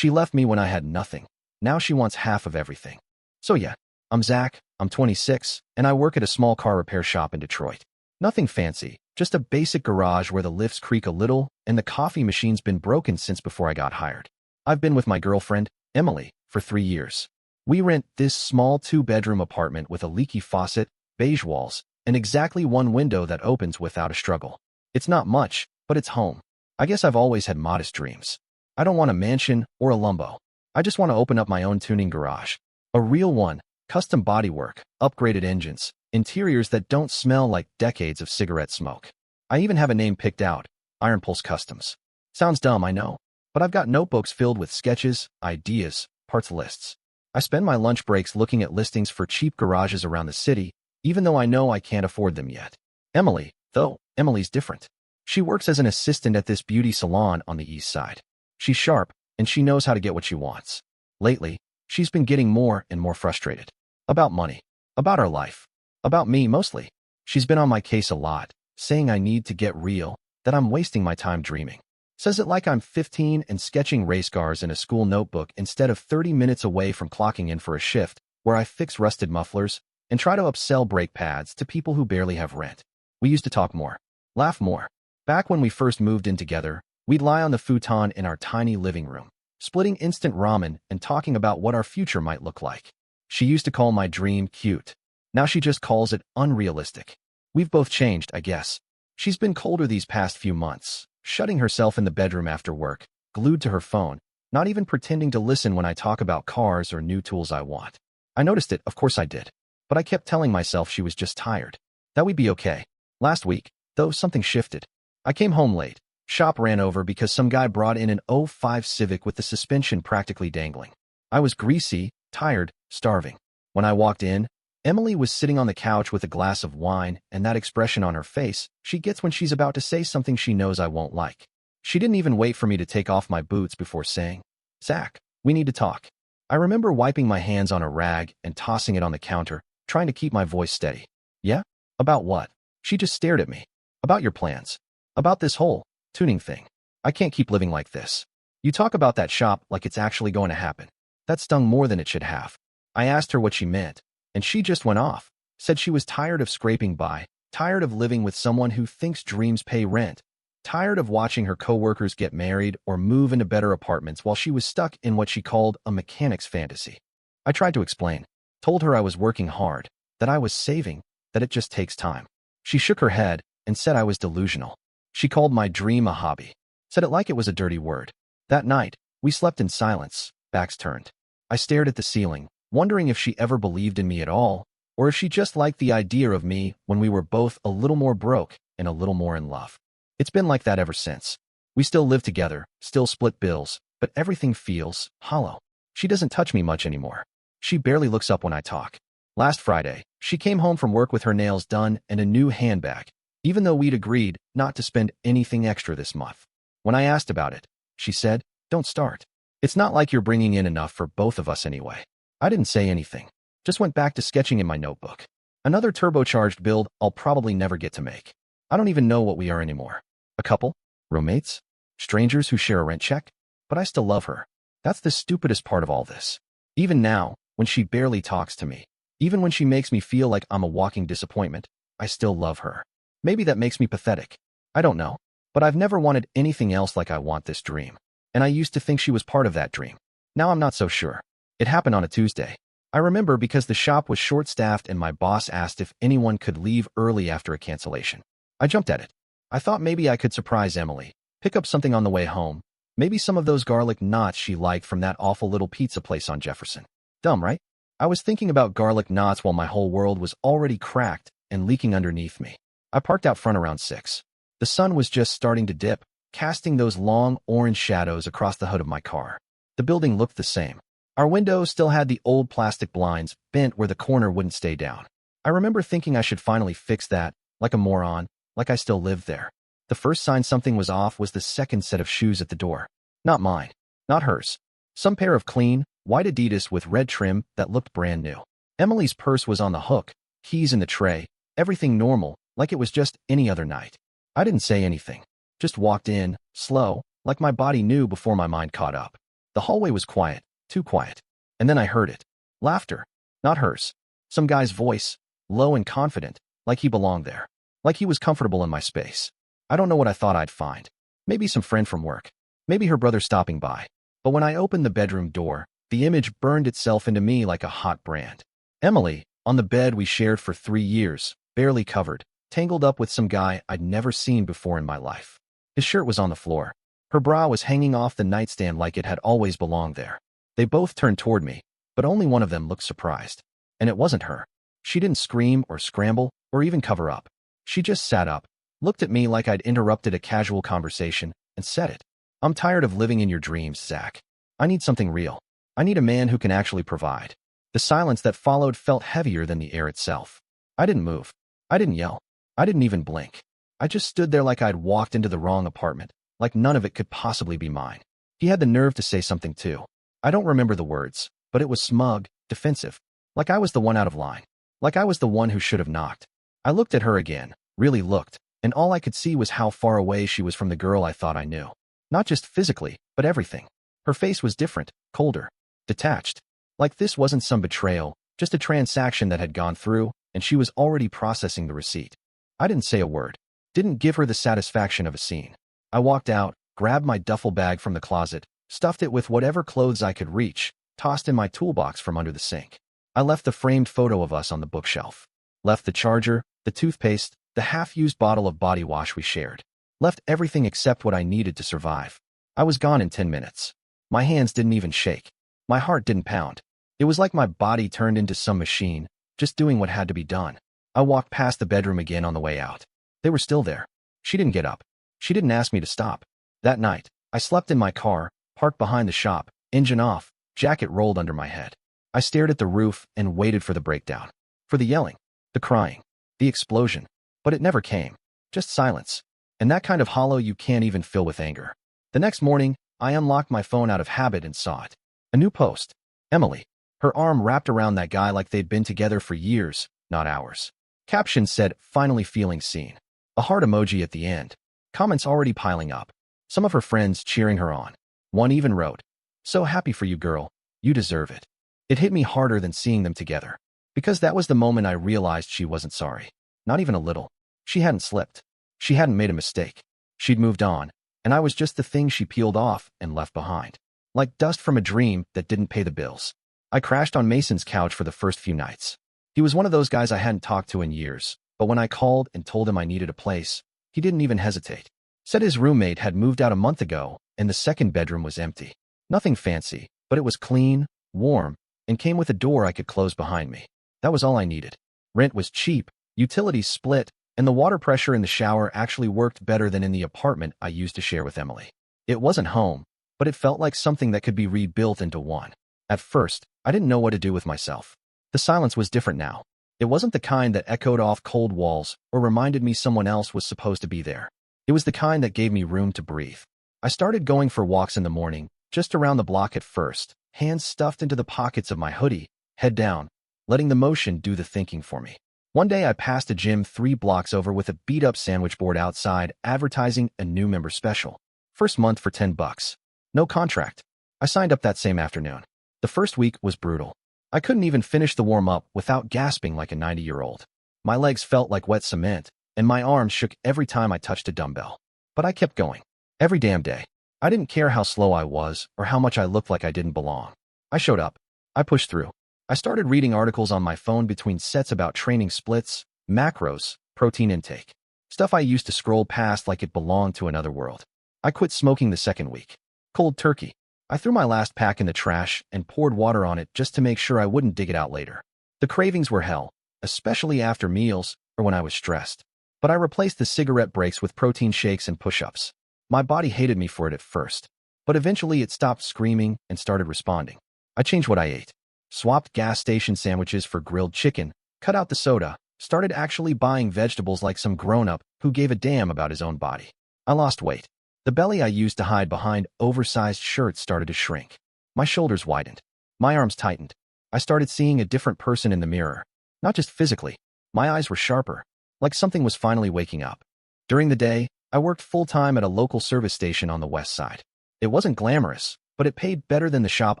She left me when I had nothing. Now she wants half of everything. So yeah, I'm Zach, I'm 26, and I work at a small car repair shop in Detroit. Nothing fancy, just a basic garage where the lifts creak a little and the coffee machine's been broken since before I got hired. I've been with my girlfriend, Emily, for 3 years. We rent this small 2-bedroom apartment with a leaky faucet, beige walls, and exactly one window that opens without a struggle. It's not much, but it's home. I guess I've always had modest dreams. I don't want a mansion or a Lumbo. I just want to open up my own tuning garage. A real one, custom bodywork, upgraded engines, interiors that don't smell like decades of cigarette smoke. I even have a name picked out, Iron Pulse Customs. Sounds dumb, I know, but I've got notebooks filled with sketches, ideas, parts lists. I spend my lunch breaks looking at listings for cheap garages around the city, even though I know I can't afford them yet. Emily's different. She works as an assistant at this beauty salon on the east side. She's sharp, and she knows how to get what she wants. Lately, she's been getting more and more frustrated. About money. About our life. About me, mostly. She's been on my case a lot, saying I need to get real, that I'm wasting my time dreaming. Says it like I'm 15 and sketching race cars in a school notebook instead of 30 minutes away from clocking in for a shift where I fix rusted mufflers and try to upsell brake pads to people who barely have rent. We used to talk more. Laugh more. Back when we first moved in together, we'd lie on the futon in our tiny living room, splitting instant ramen and talking about what our future might look like. She used to call my dream cute. Now she just calls it unrealistic. We've both changed, I guess. She's been colder these past few months, shutting herself in the bedroom after work, glued to her phone, not even pretending to listen when I talk about cars or new tools I want. I noticed it, of course I did. But I kept telling myself she was just tired. That we'd be okay. Last week, though, something shifted. I came home late. Shop ran over because some guy brought in an '05 Civic with the suspension practically dangling. I was greasy, tired, starving. When I walked in, Emily was sitting on the couch with a glass of wine and that expression on her face she gets when she's about to say something she knows I won't like. She didn't even wait for me to take off my boots before saying, "Zach, we need to talk." I remember wiping my hands on a rag and tossing it on the counter, trying to keep my voice steady. "Yeah? About what?" She just stared at me. "About your plans. About this whole tuning thing. I can't keep living like this. You talk about that shop like it's actually going to happen." That stung more than it should have. I asked her what she meant, and she just went off, said she was tired of scraping by, tired of living with someone who thinks dreams pay rent, tired of watching her coworkers get married or move into better apartments while she was stuck in what she called a mechanic's fantasy. I tried to explain, told her I was working hard, that I was saving, that it just takes time. She shook her head and said I was delusional. She called my dream a hobby, said it like it was a dirty word. That night, we slept in silence, backs turned. I stared at the ceiling, wondering if she ever believed in me at all, or if she just liked the idea of me when we were both a little more broke and a little more in love. It's been like that ever since. We still live together, still split bills, but everything feels hollow. She doesn't touch me much anymore. She barely looks up when I talk. Last Friday, she came home from work with her nails done and a new handbag, even though we'd agreed not to spend anything extra this month. When I asked about it, she said, "Don't start. It's not like you're bringing in enough for both of us anyway." I didn't say anything, just went back to sketching in my notebook. Another turbocharged build I'll probably never get to make. I don't even know what we are anymore. A couple? Roommates? Strangers who share a rent check? But I still love her. That's the stupidest part of all this. Even now, when she barely talks to me, even when she makes me feel like I'm a walking disappointment, I still love her. Maybe that makes me pathetic. I don't know. But I've never wanted anything else like I want this dream. And I used to think she was part of that dream. Now I'm not so sure. It happened on a Tuesday. I remember because the shop was short-staffed and my boss asked if anyone could leave early after a cancellation. I jumped at it. I thought maybe I could surprise Emily, pick up something on the way home, maybe some of those garlic knots she liked from that awful little pizza place on Jefferson. Dumb, right? I was thinking about garlic knots while my whole world was already cracked and leaking underneath me. I parked out front around 6. The sun was just starting to dip, casting those long orange shadows across the hood of my car. The building looked the same. Our windows still had the old plastic blinds bent where the corner wouldn't stay down. I remember thinking I should finally fix that, like a moron, like I still lived there. The first sign something was off was the second set of shoes at the door. Not mine. Not hers. Some pair of clean, white Adidas with red trim that looked brand new. Emily's purse was on the hook, keys in the tray, everything normal, like it was just any other night. I didn't say anything. Just walked in, slow, like my body knew before my mind caught up. The hallway was quiet, too quiet. And then I heard it. Laughter. Not hers. Some guy's voice, low and confident, like he belonged there. Like he was comfortable in my space. I don't know what I thought I'd find. Maybe some friend from work. Maybe her brother stopping by. But when I opened the bedroom door, the image burned itself into me like a hot brand. Emily, on the bed we shared for 3 years, barely covered, tangled up with some guy I'd never seen before in my life. His shirt was on the floor. Her bra was hanging off the nightstand like it had always belonged there. They both turned toward me, but only one of them looked surprised. And it wasn't her. She didn't scream or scramble or even cover up. She just sat up, looked at me like I'd interrupted a casual conversation, and said it. I'm tired of living in your dreams, Zach. I need something real. I need a man who can actually provide. The silence that followed felt heavier than the air itself. I didn't move. I didn't yell. I didn't even blink. I just stood there like I'd walked into the wrong apartment, like none of it could possibly be mine. He had the nerve to say something too. I don't remember the words, but it was smug, defensive. Like I was the one out of line. Like I was the one who should have knocked. I looked at her again, really looked, and all I could see was how far away she was from the girl I thought I knew. Not just physically, but everything. Her face was different, colder, detached. Like this wasn't some betrayal, just a transaction that had gone through, and she was already processing the receipt. I didn't say a word. Didn't give her the satisfaction of a scene. I walked out, grabbed my duffel bag from the closet, stuffed it with whatever clothes I could reach, tossed in my toolbox from under the sink. I left the framed photo of us on the bookshelf. Left the charger, the toothpaste, the half-used bottle of body wash we shared. Left everything except what I needed to survive. I was gone in 10 minutes. My hands didn't even shake. My heart didn't pound. It was like my body turned into some machine, just doing what had to be done. I walked past the bedroom again on the way out. They were still there. She didn't get up. She didn't ask me to stop. That night, I slept in my car, parked behind the shop, engine off, jacket rolled under my head. I stared at the roof and waited for the breakdown. For the yelling, the crying, the explosion. But it never came. Just silence. And that kind of hollow you can't even fill with anger. The next morning, I unlocked my phone out of habit and saw it. A new post. Emily. Her arm wrapped around that guy like they'd been together for years, not hours. Caption said, finally feeling seen. A heart emoji at the end. Comments already piling up. Some of her friends cheering her on. One even wrote, so happy for you, girl. You deserve it. It hit me harder than seeing them together. Because that was the moment I realized she wasn't sorry. Not even a little. She hadn't slipped. She hadn't made a mistake. She'd moved on, and I was just the thing she peeled off and left behind. Like dust from a dream that didn't pay the bills. I crashed on Mason's couch for the first few nights. He was one of those guys I hadn't talked to in years, but when I called and told him I needed a place, he didn't even hesitate. Said his roommate had moved out a month ago, and the second bedroom was empty. Nothing fancy, but it was clean, warm, and came with a door I could close behind me. That was all I needed. Rent was cheap, utilities split, and the water pressure in the shower actually worked better than in the apartment I used to share with Emily. It wasn't home, but it felt like something that could be rebuilt into one. At first, I didn't know what to do with myself. The silence was different now. It wasn't the kind that echoed off cold walls or reminded me someone else was supposed to be there. It was the kind that gave me room to breathe. I started going for walks in the morning, just around the block at first, hands stuffed into the pockets of my hoodie, head down, letting the motion do the thinking for me. One day I passed a gym 3 blocks over with a beat-up sandwich board outside advertising a new member special. First month for $10. No contract. I signed up that same afternoon. The first week was brutal. I couldn't even finish the warm-up without gasping like a 90-year-old. My legs felt like wet cement, and my arms shook every time I touched a dumbbell. But I kept going. Every damn day. I didn't care how slow I was or how much I looked like I didn't belong. I showed up. I pushed through. I started reading articles on my phone between sets about training splits, macros, protein intake. Stuff I used to scroll past like it belonged to another world. I quit smoking the second week. Cold turkey. I threw my last pack in the trash and poured water on it just to make sure I wouldn't dig it out later. The cravings were hell, especially after meals or when I was stressed. But I replaced the cigarette breaks with protein shakes and push-ups. My body hated me for it at first, but eventually it stopped screaming and started responding. I changed what I ate. Swapped gas station sandwiches for grilled chicken, cut out the soda, started actually buying vegetables like some grown-up who gave a damn about his own body. I lost weight. The belly I used to hide behind oversized shirts started to shrink. My shoulders widened. My arms tightened. I started seeing a different person in the mirror. Not just physically. My eyes were sharper, like something was finally waking up. During the day, I worked full-time at a local service station on the west side. It wasn't glamorous, but it paid better than the shop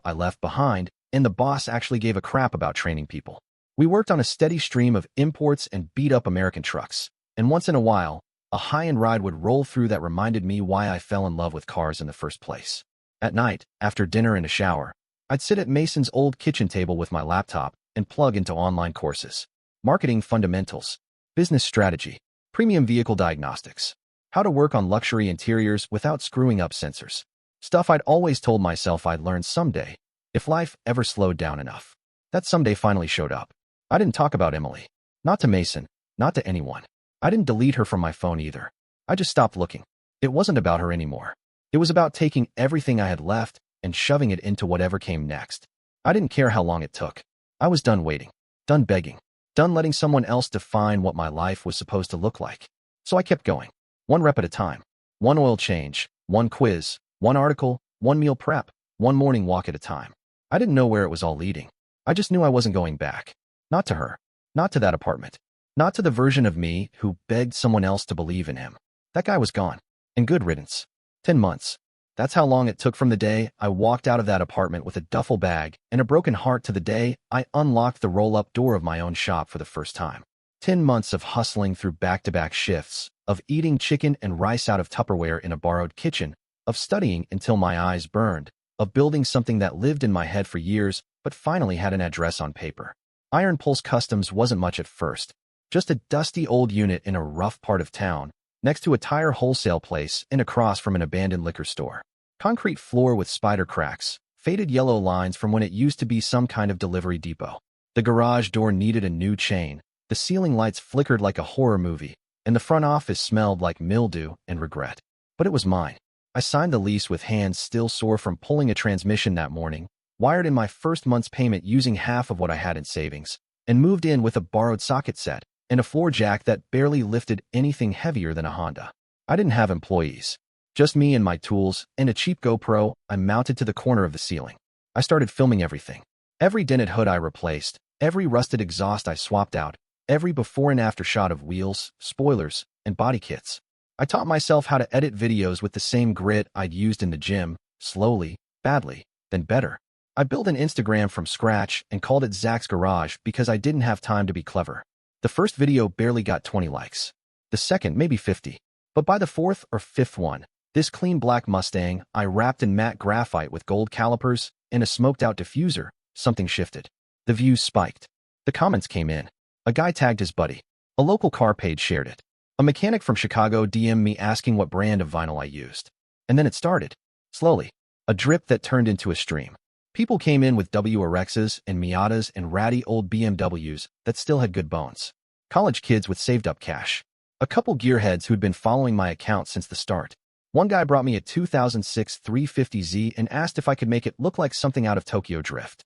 I left behind, and the boss actually gave a crap about training people. We worked on a steady stream of imports and beat-up American trucks, and once in a while, a high-end ride would roll through that reminded me why I fell in love with cars in the first place. At night, after dinner and a shower, I'd sit at Mason's old kitchen table with my laptop and plug into online courses. Marketing fundamentals, business strategy, premium vehicle diagnostics, how to work on luxury interiors without screwing up sensors. Stuff I'd always told myself I'd learn someday, if life ever slowed down enough. That someday finally showed up. I didn't talk about Emily. Not to Mason, not to anyone. I didn't delete her from my phone either. I just stopped looking. It wasn't about her anymore. It was about taking everything I had left and shoving it into whatever came next. I didn't care how long it took. I was done waiting, done begging, done letting someone else define what my life was supposed to look like. So I kept going, one rep at a time, one oil change, one quiz, one article, one meal prep, one morning walk at a time. I didn't know where it was all leading. I just knew I wasn't going back. Not to her, not to that apartment, not to the version of me who begged someone else to believe in him. That guy was gone, and good riddance. 10 months. That's how long it took from the day I walked out of that apartment with a duffel bag and a broken heart to the day I unlocked the roll-up door of my own shop for the first time. 10 months of hustling through back-to-back shifts, of eating chicken and rice out of Tupperware in a borrowed kitchen, of studying until my eyes burned, of building something that lived in my head for years but finally had an address on paper. Iron Pulse Customs wasn't much at first, just a dusty old unit in a rough part of town, next to a tire wholesale place and across from an abandoned liquor store. Concrete floor with spider cracks, faded yellow lines from when it used to be some kind of delivery depot. The garage door needed a new chain, the ceiling lights flickered like a horror movie, and the front office smelled like mildew and regret. But it was mine. I signed the lease with hands still sore from pulling a transmission that morning, wired in my first month's payment using half of what I had in savings, and moved in with a borrowed socket set and a floor jack that barely lifted anything heavier than a Honda. I didn't have employees. Just me and my tools, and a cheap GoPro I mounted to the corner of the ceiling. I started filming everything. Every dented hood I replaced, every rusted exhaust I swapped out, every before and after shot of wheels, spoilers, and body kits. I taught myself how to edit videos with the same grit I'd used in the gym, slowly, badly, then better. I built an Instagram from scratch and called it Zach's Garage because I didn't have time to be clever. The first video barely got 20 likes. The second, maybe 50. But by the fourth or fifth one, this clean black Mustang I wrapped in matte graphite with gold calipers and a smoked-out diffuser, something shifted. The views spiked. The comments came in. A guy tagged his buddy. A local car page shared it. A mechanic from Chicago DM'd me asking what brand of vinyl I used. And then it started. Slowly. A drip that turned into a stream. People came in with WRXs and Miatas and ratty old BMWs that still had good bones. College kids with saved-up cash. A couple gearheads who'd been following my account since the start. One guy brought me a 2006 350Z and asked if I could make it look like something out of Tokyo Drift.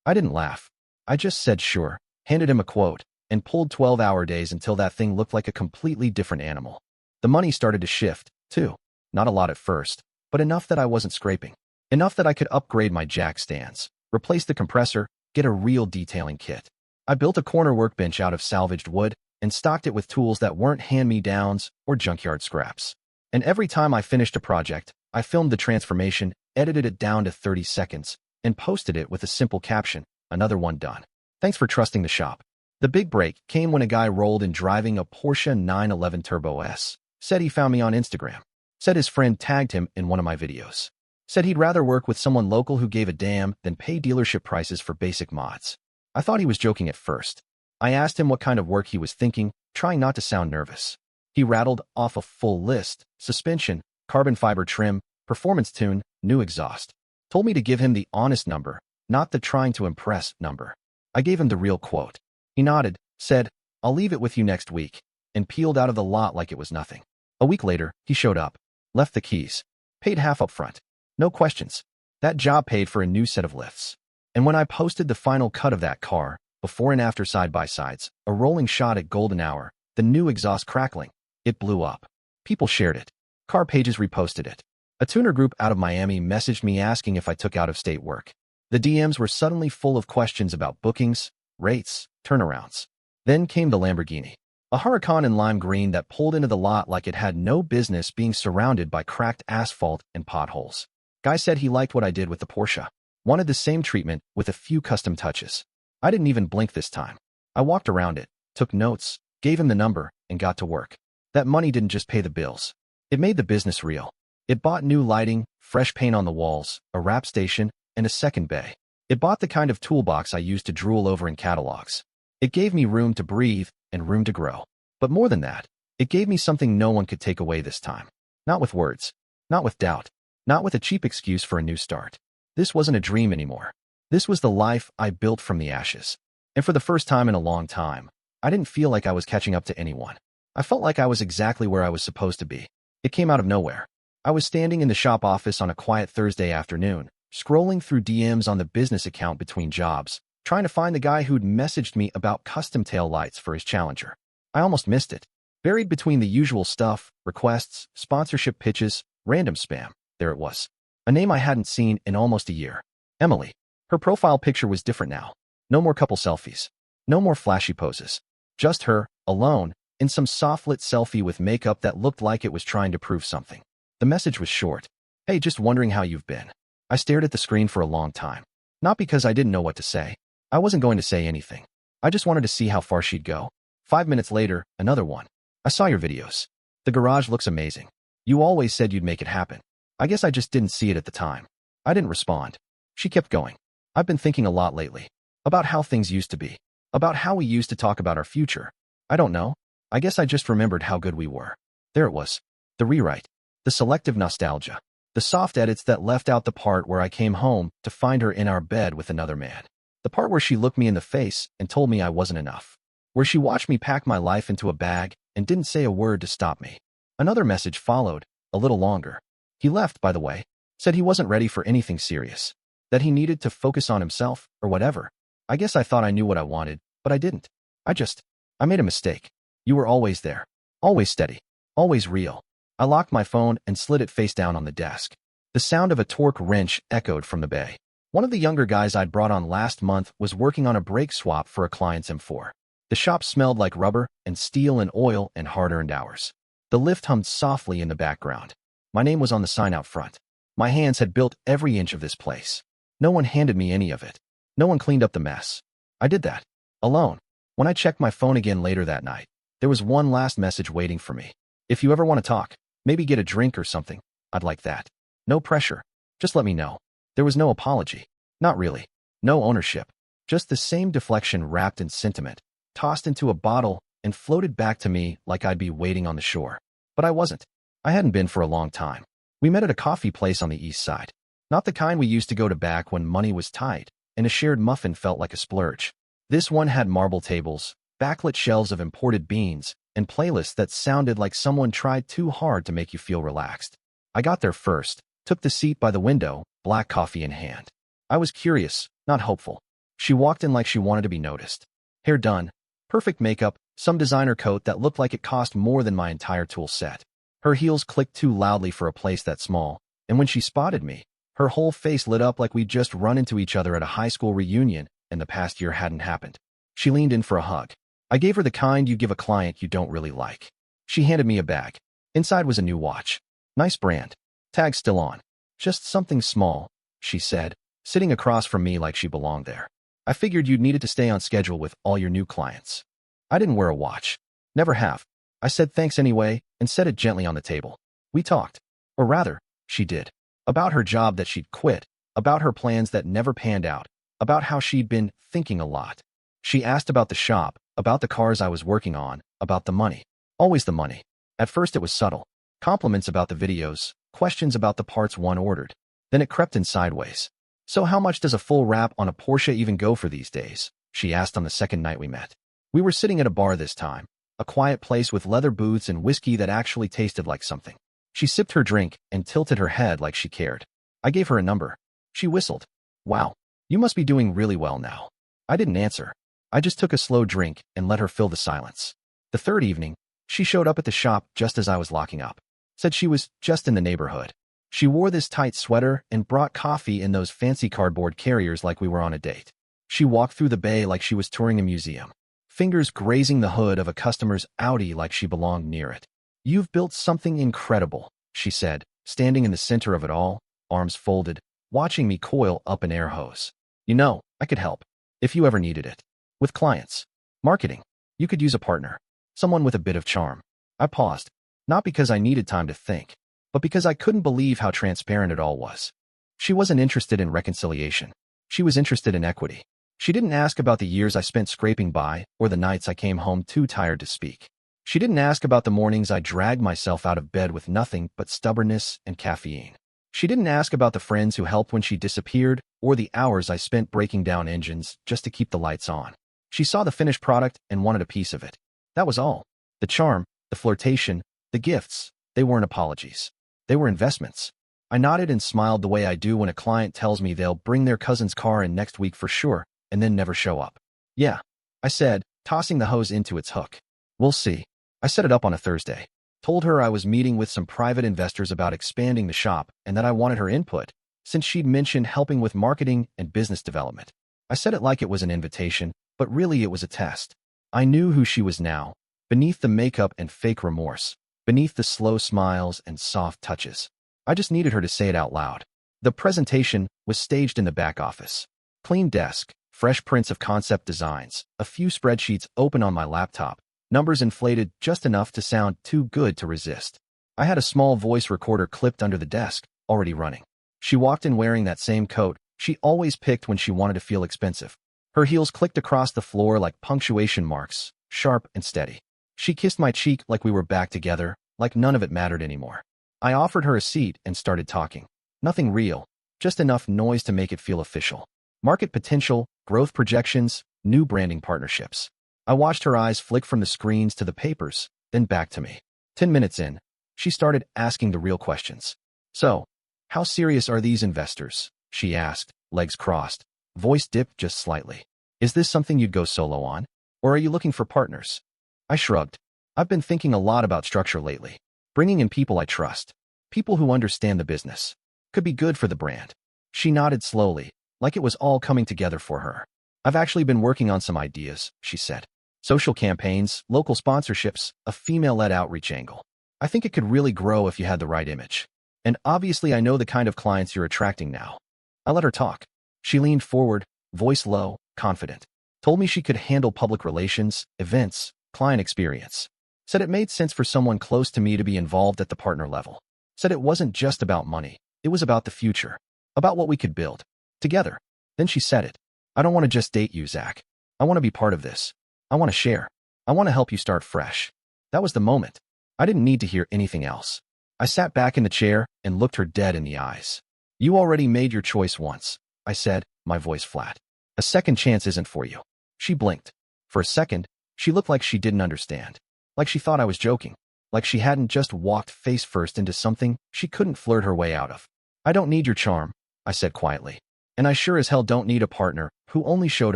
I didn't laugh. I just said sure, handed him a quote, and pulled 12-hour days until that thing looked like a completely different animal. The money started to shift, too. Not a lot at first, but enough that I wasn't scraping. Enough that I could upgrade my jack stands, replace the compressor, get a real detailing kit. I built a corner workbench out of salvaged wood and stocked it with tools that weren't hand-me-downs or junkyard scraps. And every time I finished a project, I filmed the transformation, edited it down to 30 seconds, and posted it with a simple caption, "Another one done. Thanks for trusting the shop." The big break came when a guy rolled in driving a Porsche 911 Turbo S. Said he found me on Instagram. Said his friend tagged him in one of my videos. Said he'd rather work with someone local who gave a damn than pay dealership prices for basic mods. I thought he was joking at first. I asked him what kind of work he was thinking, trying not to sound nervous. He rattled off a full list: suspension, carbon fiber trim, performance tune, new exhaust. Told me to give him the honest number, not the trying to impress number. I gave him the real quote. He nodded, said, "I'll leave it with you next week," and peeled out of the lot like it was nothing. A week later, he showed up, left the keys, paid half up front. No questions. That job paid for a new set of lifts. And when I posted the final cut of that car, before and after side-by-sides, a rolling shot at golden hour, the new exhaust crackling, it blew up. People shared it. Car pages reposted it. A tuner group out of Miami messaged me asking if I took out-of-state work. The DMs were suddenly full of questions about bookings, rates, turnarounds. Then came the Lamborghini. A Huracan in lime green that pulled into the lot like it had no business being surrounded by cracked asphalt and potholes. Guy said he liked what I did with the Porsche. Wanted the same treatment with a few custom touches. I didn't even blink this time. I walked around it, took notes, gave him the number, and got to work. That money didn't just pay the bills. It made the business real. It bought new lighting, fresh paint on the walls, a wrap station, and a second bay. It bought the kind of toolbox I used to drool over in catalogs. It gave me room to breathe and room to grow. But more than that, it gave me something no one could take away this time. Not with words. Not with doubt. Not with a cheap excuse for a new start. This wasn't a dream anymore. This was the life I built from the ashes. And for the first time in a long time, I didn't feel like I was catching up to anyone. I felt like I was exactly where I was supposed to be. It came out of nowhere. I was standing in the shop office on a quiet Thursday afternoon, scrolling through DMs on the business account between jobs, trying to find the guy who'd messaged me about custom tail lights for his Challenger. I almost missed it. Buried between the usual stuff, requests, sponsorship pitches, random spam, there it was. A name I hadn't seen in almost a year. Emily. Her profile picture was different now. No more couple selfies. No more flashy poses. Just her, alone, in some soft-lit selfie with makeup that looked like it was trying to prove something. The message was short. Hey, just wondering how you've been. I stared at the screen for a long time. Not because I didn't know what to say. I wasn't going to say anything. I just wanted to see how far she'd go. 5 minutes later, another one. I saw your videos. The garage looks amazing. You always said you'd make it happen. I guess I just didn't see it at the time. I didn't respond. She kept going. I've been thinking a lot lately. About how things used to be. About how we used to talk about our future. I don't know. I guess I just remembered how good we were. There it was. The rewrite. The selective nostalgia. The soft edits that left out the part where I came home to find her in our bed with another man. The part where she looked me in the face and told me I wasn't enough. Where she watched me pack my life into a bag and didn't say a word to stop me. Another message followed, a little longer. He left, by the way. Said he wasn't ready for anything serious. That he needed to focus on himself, or whatever. I guess I thought I knew what I wanted, but I didn't. I made a mistake. You were always there. Always steady. Always real. I locked my phone and slid it face down on the desk. The sound of a torque wrench echoed from the bay. One of the younger guys I'd brought on last month was working on a brake swap for a client's M4. The shop smelled like rubber and steel and oil and hard-earned hours. The lift hummed softly in the background. My name was on the sign out front. My hands had built every inch of this place. No one handed me any of it. No one cleaned up the mess. I did that. Alone. When I checked my phone again later that night, there was one last message waiting for me. If you ever want to talk, maybe get a drink or something, I'd like that. No pressure. Just let me know. There was no apology. Not really. No ownership. Just the same deflection wrapped in sentiment, tossed into a bottle and floated back to me like I'd be waiting on the shore. But I wasn't. I hadn't been for a long time. We met at a coffee place on the east side. Not the kind we used to go to back when money was tight, and a shared muffin felt like a splurge. This one had marble tables, backlit shelves of imported beans, and playlists that sounded like someone tried too hard to make you feel relaxed. I got there first, took the seat by the window, black coffee in hand. I was curious, not hopeful. She walked in like she wanted to be noticed. Hair done, perfect makeup, some designer coat that looked like it cost more than my entire tool set. Her heels clicked too loudly for a place that small, and when she spotted me, her whole face lit up like we'd just run into each other at a high school reunion and the past year hadn't happened. She leaned in for a hug. I gave her the kind you give a client you don't really like. She handed me a bag. Inside was a new watch. Nice brand. Tag still on. Just something small, she said, sitting across from me like she belonged there. I figured you'd needed to stay on schedule with all your new clients. I didn't wear a watch. Never have. I said thanks anyway and set it gently on the table. We talked. Or rather, she did. About her job that she'd quit, about her plans that never panned out, about how she'd been thinking a lot. She asked about the shop, about the cars I was working on, about the money. Always the money. At first it was subtle. Compliments about the videos, questions about the parts one ordered. Then it crept in sideways. So how much does a full wrap on a Porsche even go for these days? She asked on the second night we met. We were sitting at a bar this time, a quiet place with leather booths and whiskey that actually tasted like something. She sipped her drink and tilted her head like she cared. I gave her a number. She whistled. Wow, you must be doing really well now. I didn't answer. I just took a slow drink and let her fill the silence. The third evening, she showed up at the shop just as I was locking up. Said she was just in the neighborhood. She wore this tight sweater and brought coffee in those fancy cardboard carriers like we were on a date. She walked through the bay like she was touring a museum, fingers grazing the hood of a customer's Audi like she belonged near it. You've built something incredible, she said, standing in the center of it all arms folded, watching me coil up an air hose. You know, I could help. If you ever needed it. With clients. Marketing. You could use a partner. Someone with a bit of charm. I paused. Not because I needed time to think, but because I couldn't believe how transparent it all was. She wasn't interested in reconciliation. She was interested in equity. She didn't ask about the years I spent scraping by or the nights I came home too tired to speak. She didn't ask about the mornings I dragged myself out of bed with nothing but stubbornness and caffeine. She didn't ask about the friends who helped when she disappeared or the hours I spent breaking down engines just to keep the lights on. She saw the finished product and wanted a piece of it. That was all. The charm, the flirtation, the gifts, they weren't apologies. They were investments. I nodded and smiled the way I do when a client tells me they'll bring their cousin's car in next week for sure and then never show up. Yeah, I said, tossing the hose into its hook. We'll see. I set it up on a Thursday. Told her I was meeting with some private investors about expanding the shop and that I wanted her input, since she'd mentioned helping with marketing and business development. I said it like it was an invitation, but really it was a test. I knew who she was now, beneath the makeup and fake remorse, beneath the slow smiles and soft touches. I just needed her to say it out loud. The presentation was staged in the back office. Clean desk, fresh prints of concept designs, a few spreadsheets open on my laptop, numbers inflated just enough to sound too good to resist. I had a small voice recorder clipped under the desk, already running. She walked in wearing that same coat she always picked when she wanted to feel expensive. Her heels clicked across the floor like punctuation marks, sharp and steady. She kissed my cheek like we were back together, like none of it mattered anymore. I offered her a seat and started talking. Nothing real, just enough noise to make it feel official. Market potential, growth projections, new branding partnerships. I watched her eyes flick from the screens to the papers, then back to me. 10 minutes in, she started asking the real questions. So, how serious are these investors? She asked, legs crossed. Voice dipped just slightly. Is this something you'd go solo on? Or are you looking for partners? I shrugged. I've been thinking a lot about structure lately. Bringing in people I trust. People who understand the business. Could be good for the brand. She nodded slowly, like it was all coming together for her. I've actually been working on some ideas, she said. Social campaigns, local sponsorships, a female-led outreach angle. I think it could really grow if you had the right image. And obviously I know the kind of clients you're attracting now. I let her talk. She leaned forward, voice low, confident. Told me she could handle public relations, events, client experience. Said it made sense for someone close to me to be involved at the partner level. Said it wasn't just about money. It was about the future. About what we could build. Together. Then she said it. I don't want to just date you, Zach. I want to be part of this. I want to share. I want to help you start fresh. That was the moment. I didn't need to hear anything else. I sat back in the chair and looked her dead in the eyes. You already made your choice once, I said, my voice flat. A second chance isn't for you. She blinked. For a second, she looked like she didn't understand. Like she thought I was joking. Like she hadn't just walked face first into something she couldn't flirt her way out of. I don't need your charm, I said quietly. And I sure as hell don't need a partner who only showed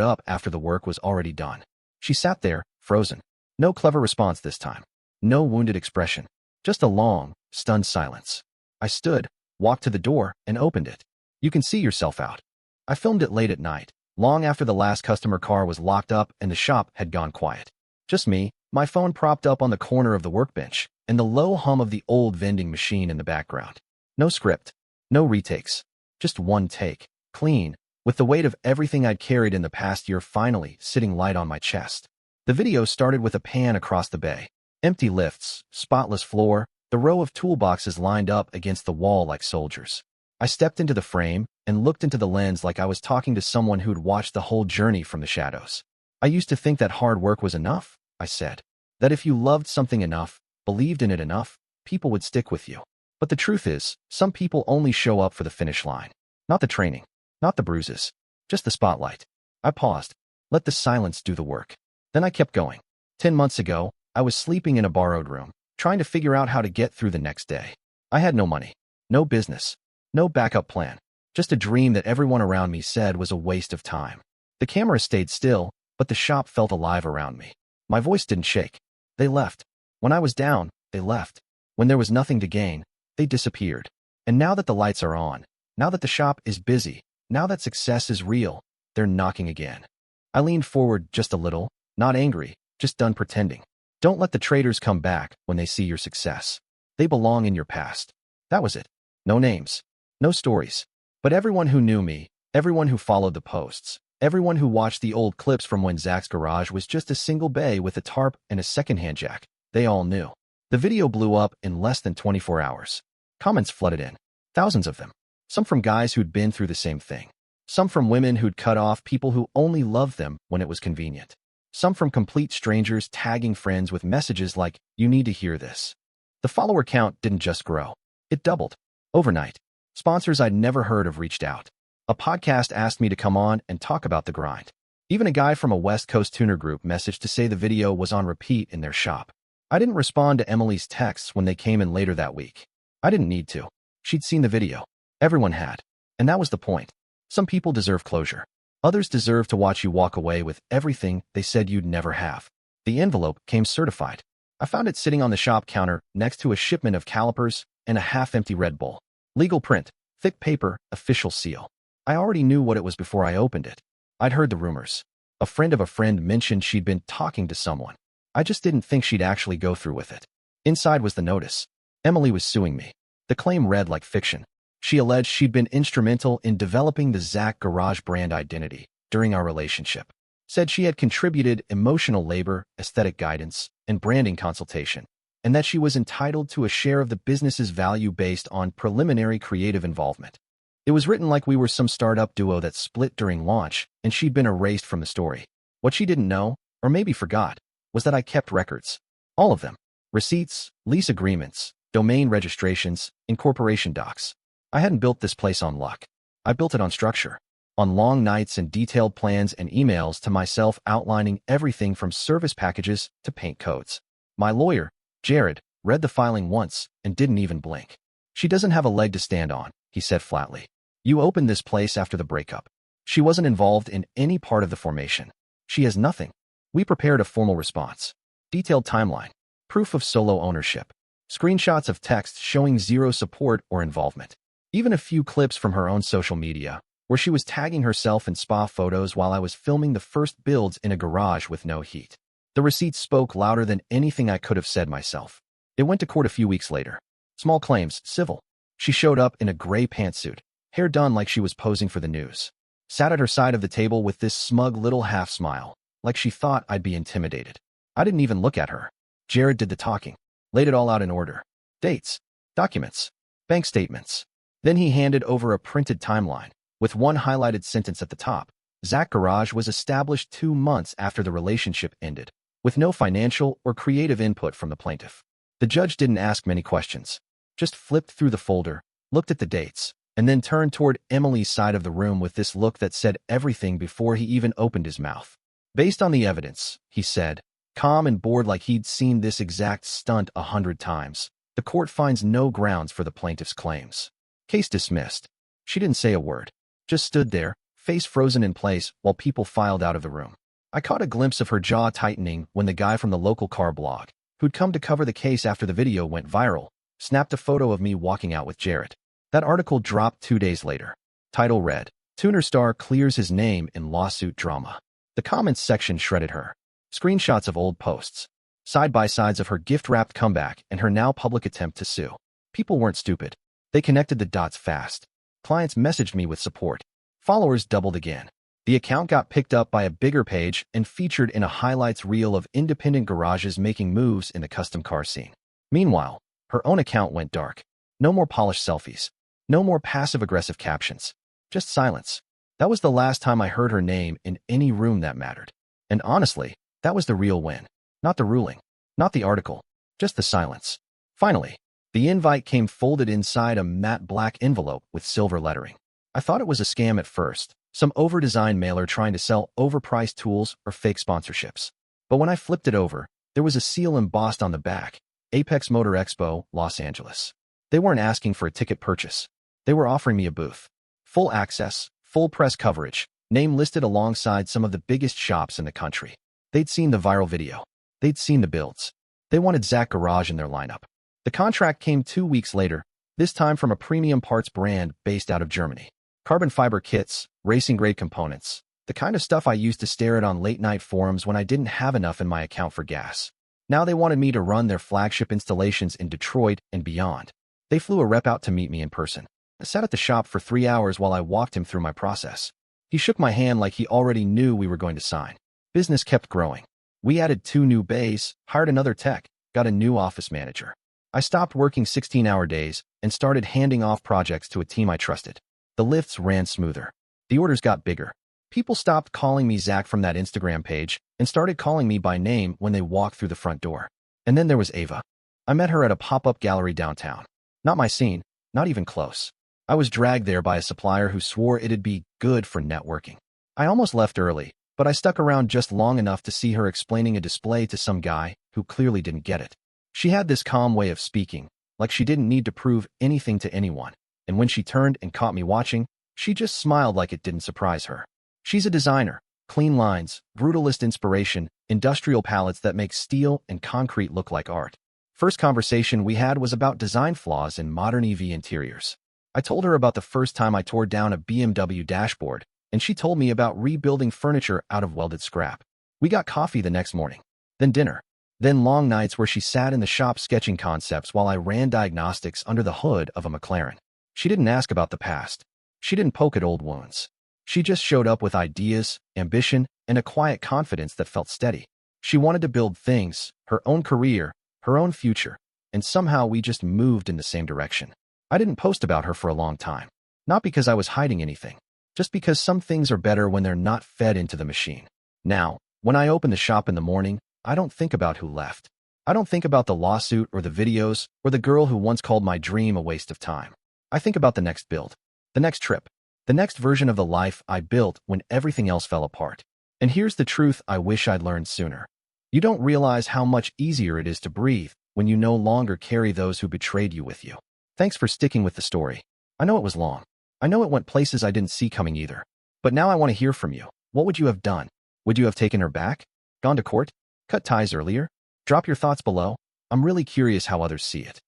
up after the work was already done. She sat there, frozen. No clever response this time. No wounded expression. Just a long, stunned silence. I stood, walked to the door, and opened it. You can see yourself out. I filmed it late at night, long after the last customer car was locked up and the shop had gone quiet. Just me, my phone propped up on the corner of the workbench, and the low hum of the old vending machine in the background. No script. No retakes. Just one take. Clean, with the weight of everything I'd carried in the past year finally sitting light on my chest. The video started with a pan across the bay. Empty lifts, spotless floor, the row of toolboxes lined up against the wall like soldiers. I stepped into the frame and looked into the lens like I was talking to someone who'd watched the whole journey from the shadows. I used to think that hard work was enough, I said. That if you loved something enough, believed in it enough, people would stick with you. But the truth is, some people only show up for the finish line. Not the training. Not the bruises. Just the spotlight. I paused. Let the silence do the work. Then I kept going. 10 months ago, I was sleeping in a borrowed room, trying to figure out how to get through the next day. I had no money. No business. No backup plan. Just a dream that everyone around me said was a waste of time. The camera stayed still, but the shop felt alive around me. My voice didn't shake. They left. When I was down, they left. When there was nothing to gain, they disappeared. And now that the lights are on, now that the shop is busy, now that success is real, they're knocking again. I leaned forward just a little, not angry, just done pretending. Don't let the traitors come back when they see your success. They belong in your past. That was it. No names. No stories. But everyone who knew me, everyone who followed the posts, everyone who watched the old clips from when Zach's garage was just a single bay with a tarp and a secondhand jack, they all knew. The video blew up in less than 24 hours. Comments flooded in. Thousands of them. Some from guys who'd been through the same thing. Some from women who'd cut off people who only loved them when it was convenient. Some from complete strangers tagging friends with messages like, "You need to hear this." The follower count didn't just grow. It doubled. Overnight. Sponsors I'd never heard of reached out. A podcast asked me to come on and talk about the grind. Even a guy from a West Coast tuner group messaged to say the video was on repeat in their shop. I didn't respond to Emily's texts when they came in later that week. I didn't need to. She'd seen the video. Everyone had. And that was the point. Some people deserve closure. Others deserve to watch you walk away with everything they said you'd never have. The envelope came certified. I found it sitting on the shop counter next to a shipment of calipers and a half-empty Red Bull. Legal print, thick paper, official seal. I already knew what it was before I opened it. I'd heard the rumors. A friend of a friend mentioned she'd been talking to someone. I just didn't think she'd actually go through with it. Inside was the notice. Emily was suing me. The claim read like fiction. She alleged she'd been instrumental in developing the Zach Garage brand identity during our relationship. Said she had contributed emotional labor, aesthetic guidance, and branding consultation, and that she was entitled to a share of the business's value based on preliminary creative involvement. It was written like we were some startup duo that split during launch, and she'd been erased from the story. What she didn't know, or maybe forgot, was that I kept records. All of them. Receipts, lease agreements, domain registrations, incorporation docs. I hadn't built this place on luck. I built it on structure. On long nights and detailed plans and emails to myself outlining everything from service packages to paint codes. My lawyer, Jared, read the filing once and didn't even blink. "She doesn't have a leg to stand on," he said flatly. "You opened this place after the breakup. She wasn't involved in any part of the formation. She has nothing." We prepared a formal response. Detailed timeline. Proof of solo ownership. Screenshots of texts showing zero support or involvement. Even a few clips from her own social media, where she was tagging herself in spa photos while I was filming the first builds in a garage with no heat. The receipts spoke louder than anything I could have said myself. It went to court a few weeks later. Small claims, civil. She showed up in a gray pantsuit, hair done like she was posing for the news. Sat at her side of the table with this smug little half smile, like she thought I'd be intimidated. I didn't even look at her. Jared did the talking. Laid it all out in order. Dates, documents, bank statements. Then he handed over a printed timeline, with one highlighted sentence at the top. Zach Garage was established 2 months after the relationship ended, with no financial or creative input from the plaintiff. The judge didn't ask many questions, just flipped through the folder, looked at the dates, and then turned toward Emily's side of the room with this look that said everything before he even opened his mouth. "Based on the evidence," he said, calm and bored like he'd seen this exact stunt 100 times, "the court finds no grounds for the plaintiff's claims." Case dismissed. She didn't say a word, just stood there, face frozen in place while people filed out of the room. I caught a glimpse of her jaw tightening when the guy from the local car blog, who'd come to cover the case after the video went viral, snapped a photo of me walking out with Jared. That article dropped 2 days later. Title read, "Tuner Star Clears His Name in Lawsuit Drama." The comments section shredded her. Screenshots of old posts. Side-by-sides of her gift-wrapped comeback and her now public attempt to sue. People weren't stupid. They connected the dots fast. Clients messaged me with support. Followers doubled again. The account got picked up by a bigger page and featured in a highlights reel of independent garages making moves in the custom car scene. Meanwhile, her own account went dark. No more polished selfies. No more passive-aggressive captions. Just silence. That was the last time I heard her name in any room that mattered. And honestly, that was the real win. Not the ruling. Not the article. Just the silence. Finally, the invite came folded inside a matte black envelope with silver lettering. I thought it was a scam at first, some over-designed mailer trying to sell overpriced tools or fake sponsorships. But when I flipped it over, there was a seal embossed on the back, Apex Motor Expo, Los Angeles. They weren't asking for a ticket purchase. They were offering me a booth. Full access, full press coverage, name listed alongside some of the biggest shops in the country. They'd seen the viral video. They'd seen the builds. They wanted Zach Garage in their lineup. The contract came 2 weeks later, this time from a premium parts brand based out of Germany. Carbon fiber kits, racing-grade components, the kind of stuff I used to stare at on late-night forums when I didn't have enough in my account for gas. Now they wanted me to run their flagship installations in Detroit and beyond. They flew a rep out to meet me in person. I sat at the shop for 3 hours while I walked him through my process. He shook my hand like he already knew we were going to sign. Business kept growing. We added 2 new bays, hired another tech, got a new office manager. I stopped working 16-hour days and started handing off projects to a team I trusted. The lifts ran smoother. The orders got bigger. People stopped calling me Zach from that Instagram page and started calling me by name when they walked through the front door. And then there was Ava. I met her at a pop-up gallery downtown. Not my scene, not even close. I was dragged there by a supplier who swore it'd be good for networking. I almost left early, but I stuck around just long enough to see her explaining a display to some guy who clearly didn't get it. She had this calm way of speaking, like she didn't need to prove anything to anyone, and when she turned and caught me watching, she just smiled like it didn't surprise her. She's a designer. Clean lines, brutalist inspiration, industrial palettes that make steel and concrete look like art. First conversation we had was about design flaws in modern EV interiors. I told her about the first time I tore down a BMW dashboard, and she told me about rebuilding furniture out of welded scrap. We got coffee the next morning, then dinner, then long nights where she sat in the shop sketching concepts while I ran diagnostics under the hood of a McLaren. She didn't ask about the past. She didn't poke at old wounds. She just showed up with ideas, ambition, and a quiet confidence that felt steady. She wanted to build things, her own career, her own future, and somehow we just moved in the same direction. I didn't post about her for a long time. Not because I was hiding anything, just because some things are better when they're not fed into the machine. Now, when I open the shop in the morning, I don't think about who left. I don't think about the lawsuit or the videos or the girl who once called my dream a waste of time. I think about the next build, the next trip, the next version of the life I built when everything else fell apart. And here's the truth I wish I'd learned sooner. You don't realize how much easier it is to breathe when you no longer carry those who betrayed you with you. Thanks for sticking with the story. I know it was long. I know it went places I didn't see coming either. But now I want to hear from you. What would you have done? Would you have taken her back? Gone to court? Cut ties earlier? Drop your thoughts below. I'm really curious how others see it.